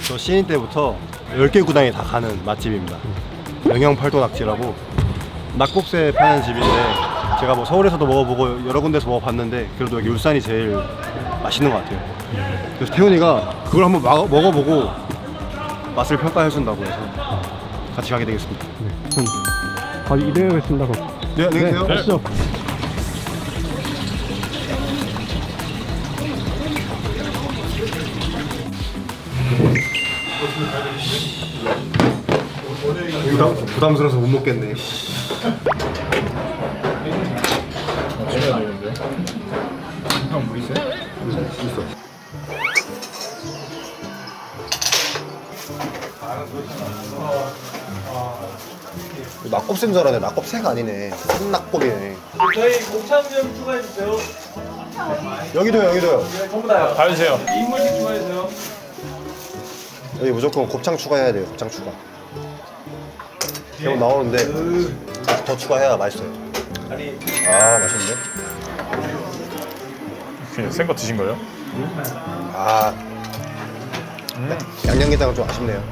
저 신인 때부터 10개 구단이 다 가는 맛집입니다. 영영팔도 낙지라고 낙곱새 파는 집인데 제가 뭐 서울에서도 먹어보고 여러 군데서 먹어봤는데 그래도 여기 울산이 제일 맛있는 것 같아요. 그래서 태훈이가 그걸 한번 먹어보고 맛을 평가해준다고 해서 같이 가게 되겠습니다. 네. 이동하겠습니다. 네, 안녕히 계세요. 가시죠. 부담스러워서 못 먹겠네. 형뭐 있어요? 있어. 낙곱새인 줄 알았네. 낙곱새가 아니네. 산낙곱이네. 저희 곱창 좀 추가해주세요. 여기도요. 전부 다요. 다 주세요. 2인분씩 추가해주세요. 여기 무조건 곱창 추가해야 돼요. 곱창 추가. 계속 나오는데 더 추가해야 맛있어요. 아, 맛있는데? 그냥 생거 드신 거예요? 아, 양념게장은 좀 아쉽네요.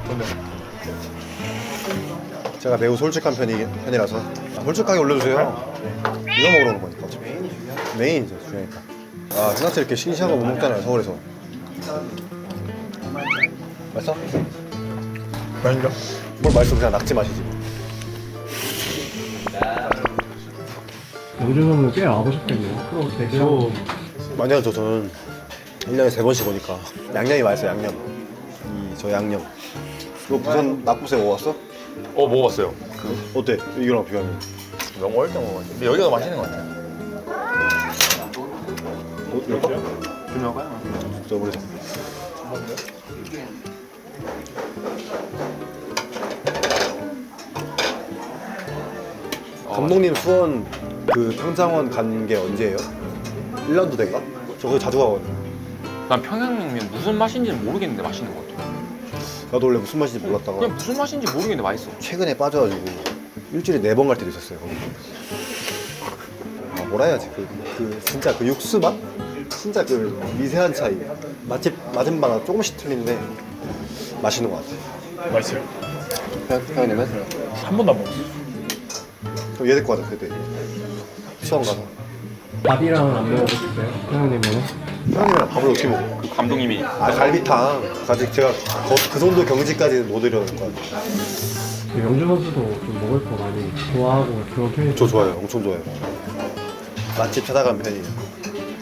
제가 매우 솔직한 편이라서 솔직하게 올려주세요. 이거 먹으러 온 거니까 어차피 메인이죠, 중요하니까. 아, 생각지 이렇게 싱싱한 거 못 먹잖아요, 서울에서. 맛있어? 맛있죠? 뭘 맛있어, 그냥 낙지 맛이지. 영준형은 꽤 와보셨겠네요. 프로 대시하고. 많이 하죠, 저는 1년에 3번씩 오니까. 양념이 맛있어요, 양념. 저 양념. 이거 부산 낙곱새 먹어봤어? 먹어봤어요. 어때? 이거랑 비교하면. 너무 어릴 때 먹어봤는데 근데 여기가 더 맛있는 것 같아요. 이럴까? 저 모르죠. 감독님 수원 그 평창원 간 게 언제예요? 1년도 된가? 저 거기 자주 가거든요. 난 평양냉면 무슨 맛인지는 모르겠는데 맛있는 것 같아. 나도 원래 무슨 맛인지 몰랐다가 그냥 무슨 맛인지 모르겠는데 맛있어. 최근에 빠져가지고 일주일에 4번 갈 때도 있었어요. 거기. 아, 뭐라 해야지? 진짜 그 육수 맛? 진짜 그 미세한 차이. 맛집 맛은 조금씩 틀린데 맛있는 것 같아. 맛있어요. 평양냉면? 한 번도 안 먹었어요. 그럼 얘 데리고 가자 그때. 수원 가서. 밥이랑 안 먹어보셨어요? 평양냉면은? 평양냉면 밥을 어떻게 먹어? 그 감독님이 아, 갈비탕. 아직 제가 그 정도 경지까지는 못 이르는 것 같아요. 영준 선수도 좀 먹을 거 많이 좋아하고 그런 편이죠. 저 좋아해요. 엄청 좋아해요. 맛집 찾아간 편이에요.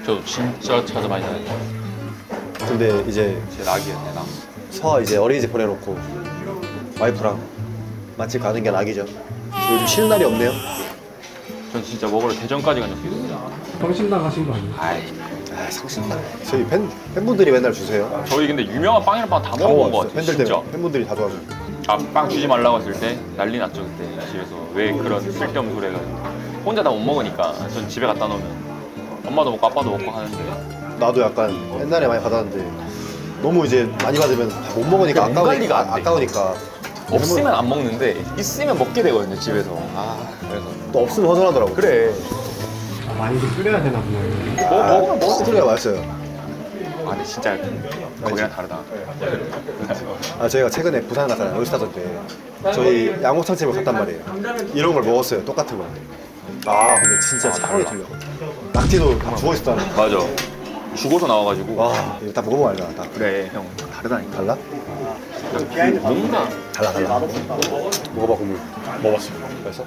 저 진짜 찾아 많이 다녔어. 근데 이제 제 낙이었네 낙. 서아 이제 어린이집 보내놓고 와이프랑 맛집 가는 게 낙이죠. 요즘 쉬는 날이 없네요. 전 진짜 먹으러 대전까지 간 적이 있어요. 성심당 가신 거 아니에요? 아이, 아, 상신나. 저희 팬분들이 맨날 주세요. 저희 근데 유명한 빵이랑 빵 다 다 먹어본 것 먹었어요. 같아요. 팬들 진짜. 때문에 팬분들이 다 좋아하죠. 아, 빵 주지 말라고 했을 때 난리 났죠 그때 집에서. 왜 그런 쓸데없는 소리 해가지고. 혼자 다 못 먹으니까 전 집에 갖다 놓으면 엄마도 먹고 아빠도 먹고 하는데 나도 약간 옛날에 많이 받았는데 너무 이제 많이 받으면 다못 먹으니까 그냥 관리가 안 돼. 아까우니까 없으면 안 먹는데 있으면 먹게 되거든요 집에서. 아, 그래서 또 없으면 허전하더라고. 그래. 아, 많이 좀 끓여야 되나 보네요. 먹으면 먹었을 스트레가 맛있어요. 아, 근데 진짜 거기랑 다르다. 아, 저희가 최근에 부산 갔잖아요. 올스타전 때 저희 양곱창집을 갔단 말이에요. 이런 걸 먹었어요. 똑같은 거. 아, 근데 진짜 차원이 틀려. 낙지도 다 죽어있었잖아. 맞아. 죽어서 나와가지고. 와, 이거 다 먹어보면 알잖아. 다 그래 형 다르다니까. 달라? 뭔가 달라. 먹어봐, 국물. 먹어봤어요. 맛있어?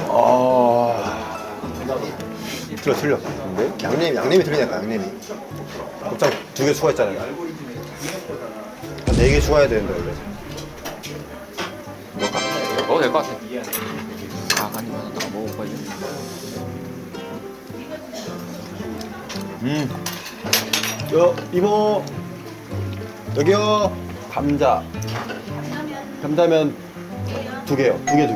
아 틀려. 근데 양념이 틀리니까, 양념이. 곱창 2개 추가했잖아요. 한 4개 추가해야 되는데, 원래. 먹어도 될 것 같아. 아 아니면 나 먹어봐야지. 이모. 여기요. 감자면 2개요. 2개.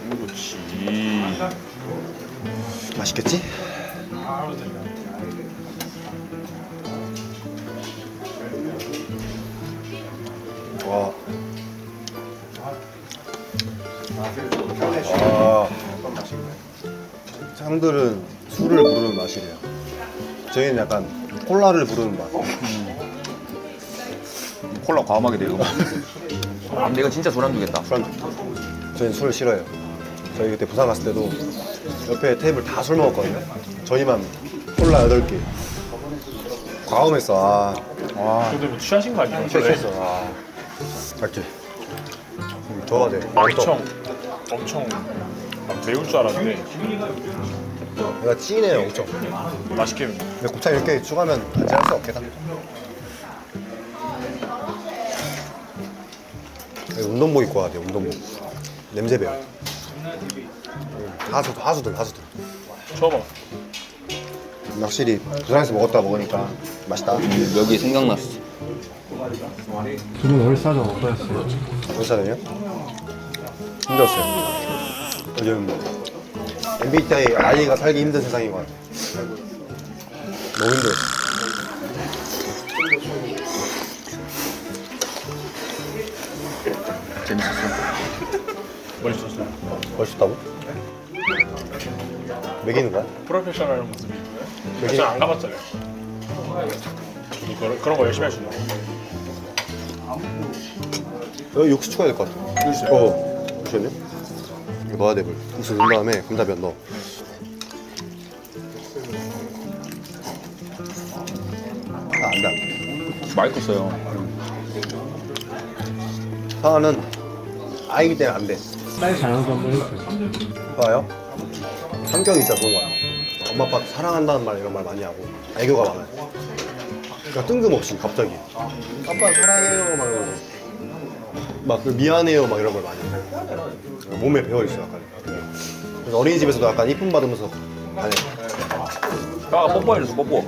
그렇지. 맛있겠지? 와. 상들은 술을 부르는 맛이래요. 저희는 약간 콜라를 부르는 맛. 콜라 과음하게 되고. 근데 이건 진짜 술안주겠다. 저희는 술을 싫어해요. 저희 그때 부산 갔을 때도 옆에 테이블 다 술 먹었거든요. 저희만 콜라 8개. 과음했어. 와. 근데 뭐 취하신 거 아니에요? 취했어. 아. 맞지? 좋아 돼. 엄청 막 매울 줄 알았는데 내가 찐해요 엄청. 맛있게 근데 곱창 이렇게 추가하면 안 짤 수 없겠다. 운동복 입고 와야 돼. 운동복. 냄새 배요. 하수들. 쳐봐. 확실히 부산에서 먹었다 먹으니까 맛있다. 여기 생각났어. 두 분 월사전 어떠셨어요? 괜찮아요? 힘들었어요. 요즘 MBTI 아이가 살기 힘든 세상인 것 같아요. 너무 힘들었어요. 멋있었어요. 멋있다고? 매기는 거야? 프로페셔널 모습이 되게- 저는 안 가봤잖아요. 그런 거 열심히 하시는 거. 여기 육수 추가해야 될 것 같아. 육수? 잠시만요. 이거 넣어야 돼, 물. 육수 넣은 다음에 감자면 넣어. 안 돼. 맛있었어요. 상아는 아이기 때문에 안 돼. 쌀 자랑도 한번 해주세요. 봐요? 성격이 진짜 좋은 것 같아. 엄마 아빠 사랑한다는 말 이런 말 많이 하고 애교가 많아요. 그러니까 뜬금없이 갑자기 아빠 사랑해요 막 이러고 막 미안해요 막 이런 걸 많이 해요. 몸에 배어있어 약간. 그래서 어린이집에서도 약간 이쁨 받으면서 다녀요. 사과 뽀뽀해줘서 뽀뽀.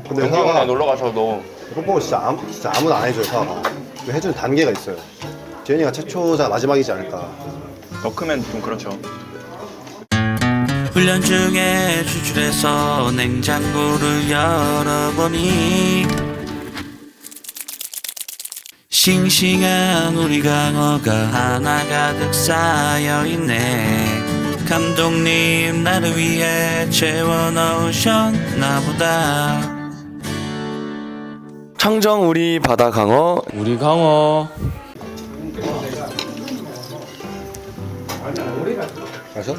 근데 영기 형네 사과가 놀러 가셔도 뽀뽀 진짜 아무나 안 해줘요. 사과가 해주는 단계가 있어요. 재현이가 최초자 마지막이지 않을까. 더 크면 좀 그렇죠. 훈련 중에 추출해서 냉장고를 열어보니 싱싱한 우리 강어가 하나 가득 쌓여있네. 감독님 나를 위해 채워넣으셨나 보다. 청정 우리 바다 강어 우리 강어 맛있어?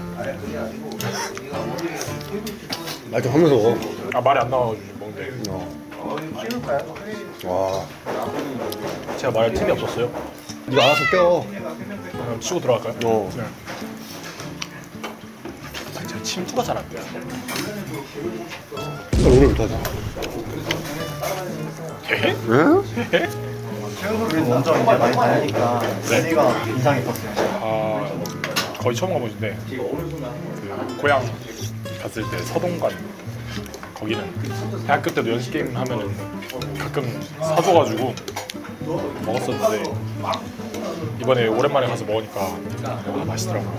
말 좀 하면서 먹어. 아 말이 안 나와가지고 먹는데 와, 제가 말할 틈이 없었어요. 이거 알아서 껴. 그럼 치고 들어갈까요? 어. 제가 침투가 잘 안 돼요. 이걸 오늘 못하지. 응? 아 거의 처음 가보신데 그 고향 갔을 때 서동관 거기는 대학교 때도 연습 게임 하면은 가끔 사줘가지고 먹었었는데 이번에 오랜만에 가서 먹으니까 맛있더라고요.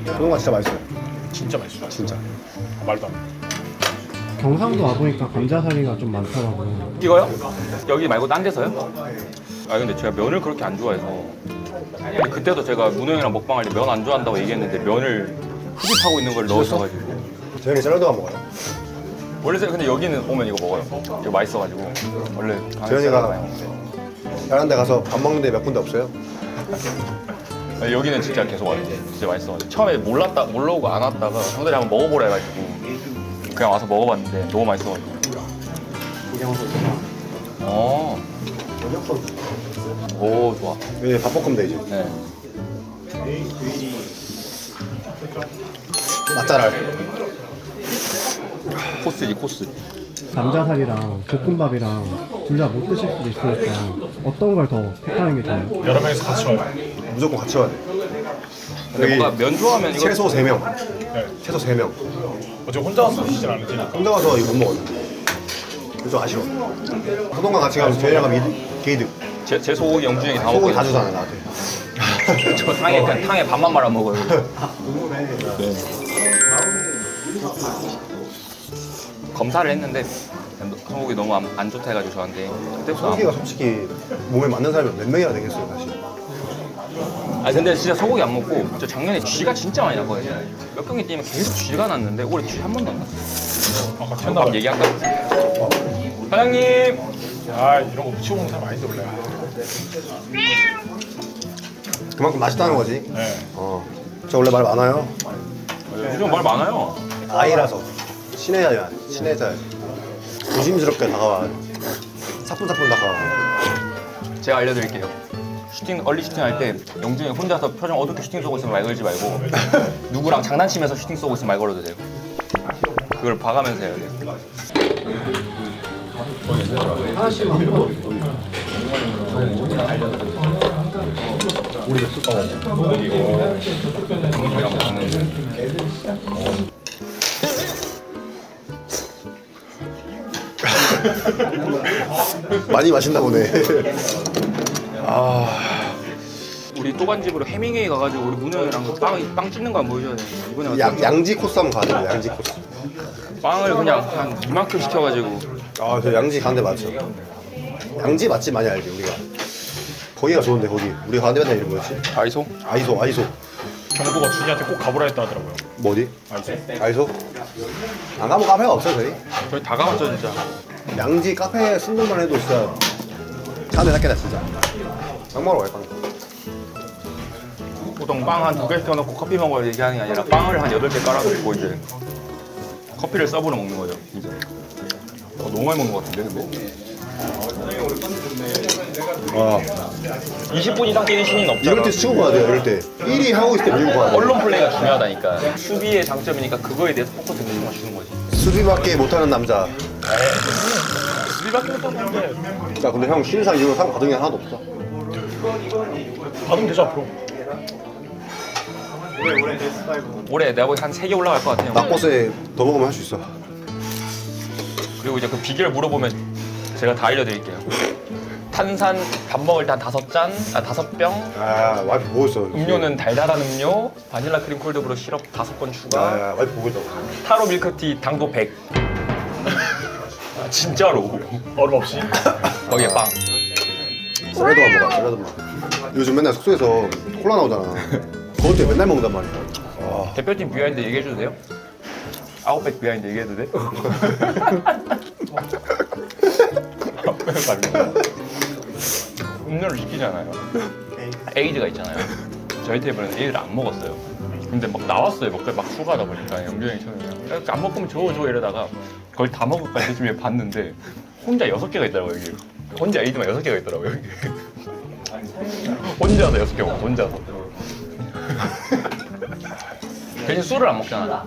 그런 거 진짜 맛있어요. 진짜 맛있어요. 진짜. 말도 안 돼. 경상도 와보니까 감자사리가 좀 많더라고요. 이거요? 여기 말고 딴 데서요? 아 근데 제가 면을 그렇게 안 좋아해서 근데 그때도 제가 문호 형이랑 먹방할 때 면 안 좋아한다고 얘기했는데 면을 흡입하고 있는 걸 넣었어가지고 재현이 샐러드만 먹어요. 원래 근데 여기는 오면 이거 먹어요. 이거 맛있어가지고 원래 재현이가 다른 데 가서 밥 먹는 데 몇 군데 없어요? 아니, 여기는 진짜 계속 와요. 진짜 맛있어가지고 처음에 몰라오고 안 왔다가 형들이 한번 먹어보라 해가지고 그냥 와서 먹어봤는데 너무 맛있어가지고. 오 좋아. 네, 밥 볶으면 되지. 네. 맛잘알. 코스지 코스. 감자살이랑 볶음밥이랑 진짜 못 드실 수도 있으니까 어떤 걸 더 택하는 게 좋아요? 여러 명이서 같이 와요. 무조건 같이 와야 돼. 근데 뭔가 면 좋아하면 이거 최소 3명. 네. 최소 3명. 어차피 혼자 와서 드시진 않으시니까. 혼자 가서 이거 못 먹거든. 그래서 아쉬워. 서동과 같이 가면 재현이가 게이득. 제 소고기 영준이 다 먹고 소고기 다 있어요. 주잖아 나한테. 저 탕에 그냥 탕에 밥만 말아 먹어요. 검사를 했는데 소고기 너무 안 좋다 해가지고 저한테 그때부터 소고기가 솔직히 몸에 맞는 사람이 몇 명이나 되겠어요 사실. 아 근데 진짜 소고기 안 먹고 저 작년에 쥐가 진짜 많이 났거든요. 몇 경기 뛰면 계속 쥐가 났는데 올해 쥐 한 번도 안 났어요. 아까 밥 튀었나 얘기할까? 사장님. 아 이런 거 붙이고 먹는 사람 아닌데 원래. 그만큼 맛있다는 거지. 네. 저 원래 말 많아요. 요즘 말 많아요. 아이라서 친해져야지. 조심스럽게 다가와. 사뿐사뿐 다가와. 제가 알려드릴게요. 얼리 슈팅 할 때 영준이 혼자서 표정 어둡게 슈팅 쏘고 있으면 말 걸지 말고 누구랑 장난치면서 슈팅 쏘고 있으면 말 걸어도 돼요. 그걸 봐가면서 해야 돼요. 많이 마신다 보네. 우리 또간집으로 해밍웨이 가가지고 우리 문영이랑 빵 찍는 거 한번 보여줘야 돼. 이번에 양지 코스 한번 가자. 양지 코스. 빵을 그냥 한 이만큼 시켜가지고 저 양지 가는데 맞죠? 양지 맛집 많이 알지 우리가. 거기가 좋은데 거기. 우리가 가는데 맨날 이름 뭐였지? 아이소? 아이소. 경보가 준이한테 꼭 가보라 했다 하더라고요. 뭐 어디? 아이소. 아이소? 안 가면 카페가 없어요 저희. 저희 다 가봤죠 진짜. 양지 카페 순동만 해도 진짜 사람들 낫겠다 진짜. 빵 먹으러 갈 빵. 보통 빵 한 2개 시켜놓고 커피 먹어야 얘기하는 게 아니라 빵을 한 8개 깔아놓고 이제 커피를 서브로 먹는 거죠 이제. 너무 많이 먹는 것 같은데 근데? 20분 이상 뛰는 신인 없잖아. 이럴 때 치고 가야 돼요 이럴 때. 1위 하고 있을 때 밀고 가야 돼. 언론 플레이가 중요하다니까. 수비의 장점이니까 그거에 대해서 포커스 맞추는 거지. 수비밖에 못하는 남자. 수비밖에 못하는데 야 근데 형 신상 이후로 상 받은 게 하나도 없어. 받으면 되죠 앞으로. 올해 내가 보기 한 3개 올라갈 것 같아요. 낙버스에 더 먹으면 할 수 있어. 그리고 이제 그 비결 물어보면 제가 다 알려드릴게요. 탄산 밥 먹을 때 한 5잔, 5병. 와이프 보고 있어. 음료는 달달한 음료, 바닐라 크림 콜드브루 시럽 5번 추가. 와이프 보고 있어. 타로 밀크티 당도 100. 진짜로. 얼음 없이. 거기에 빵. 샐러드만 먹어. 샐러드만. 요즘 맨날 숙소에서 콜라 나오잖아. 그것 때문에 맨날 먹는단 말이야. 대표팀 비하인드 얘기해줘도 돼요? 아웃백 비하인드 얘기해도 돼? 음료를 시키잖아요. 에이드가 있잖아요. 저희 테이블은 에이드를 안 먹었어요. 근데 막 나왔어요. 막 추가하다 보니까 영준이 처음에 안 먹으면 줘 이러다가 그걸 다 먹을까 해서 봤는데 혼자 6개가 있더라고요 여기. 혼자 에이드만 6개가 있더라고요 여기. 혼자서 6개 먹어 혼자서. 대신 술을 안 먹잖아.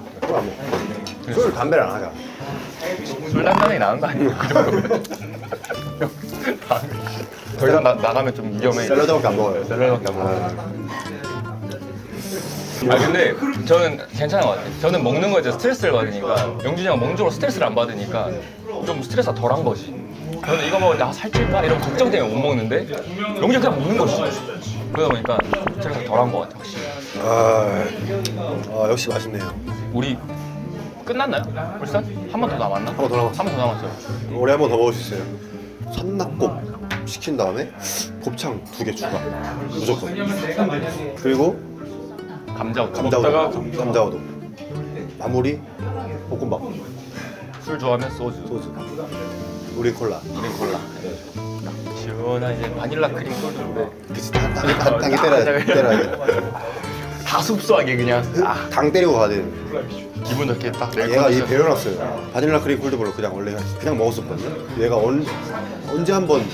술 담배를 안 하자. 술 한잔이 나는 거 아니에요? 그 정도면. 더 이상 나가면 좀 위험해. 샐러드밖에 안 먹어요. 샐러드밖에 안 먹어요. 근데 저는 괜찮은 것 같아요. 저는 먹는 거에 대해서 스트레스를 받으니까 영준이 형 먹는 쪽으로 스트레스를 안 받으니까 좀 스트레스가 덜한 거지. 저는 이거 먹을 때 살찔까? 이런 걱정 때문에 못 먹는데 영준이 그냥 먹는 거지. 그러다 보니까 스트레스가 덜한 것 같아요 확실히. 역시 맛있네요. 우리 끝났나요? 울산? 한 번 더 남았나? 한 번 더 남았어. 한 번 더 남았어요. 올해 한 번 더 먹을 수 있어요. 산낙곱 시킨 다음에 곱창 2개 추가. 무조건. 그리고 감자우동. 마무리 볶음밥. 술 좋아하면 소주. 우리 콜라. 시원한 이제 바닐라 크림 소주인데 그치 당이 때려야 돼. 다 흡수하게 그냥 당 때리고 가야 돼. 기분 좋게 딱 얘가 이 배려놨어요. 바닐라 크림 콜드브루 그냥 원래 그냥 먹었었거든요. 얘가 언제 한번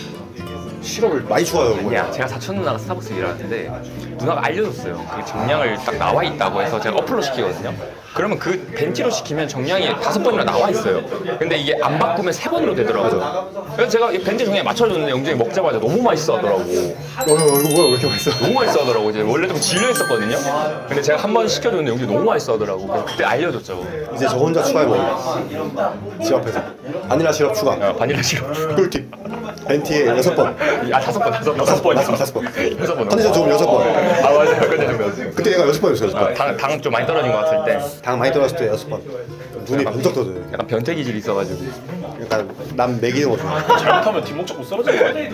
시럽을 많이 추가해요. 아니야 제가 사촌 누나가 스타벅스 일하는데 누나가 알려줬어요. 그 정량을 딱 나와 있다고 해서 제가 어플로 시키거든요. 그러면 그 벤티로 시키면 정량이 5번이나 나와 있어요. 근데 이게 안 바꾸면 3번으로 되더라고요. 그래서 제가 이 벤티 정량 맞춰줬는데 영준이 먹자마자 너무 맛있어 하더라고. 이거 뭐야 왜 이렇게 맛있어? 너무 맛있어 하더라고. 이제 원래 좀 질려 있었거든요. 근데 제가 한 번 시켜줬는데 영준이 너무 맛있어 하더라고. 그때 알려줬죠. 이제 저 혼자 추가해 먹어. 집 앞에서 바닐라 시럽 추가. 바닐라 시럽. 꿀팁. 벤티에 6번. 5번. 컨디션 좋으면 6번. 맞아요. 근데 그때 얘가 6번이었어요. 6번. 당 좀 많이 떨어진 것 같을 때 당 많이 떨어졌을 때 6번. 눈이 번쩍 떠져요. 약간 변태 기질이 있어가지고. 약간 남 먹이는 거 좋아. 잘못하면 뒷목 잡고 쓰러질 거 아니에요?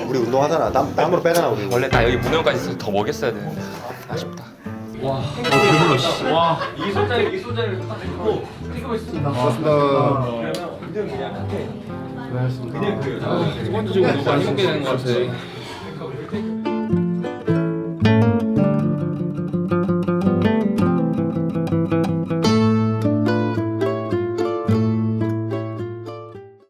우리 운동하잖아. 땀으로 빼잖아 우리. 원래 나 여기 문영까지 있어서 더 먹였어야 되는데 아쉽다. 이 소자를 딱 놓고 찍고 있습니다. 고맙습니다. 고생하셨습니다. 두 번째 주고 누가 힘먹게 되는 것 같아.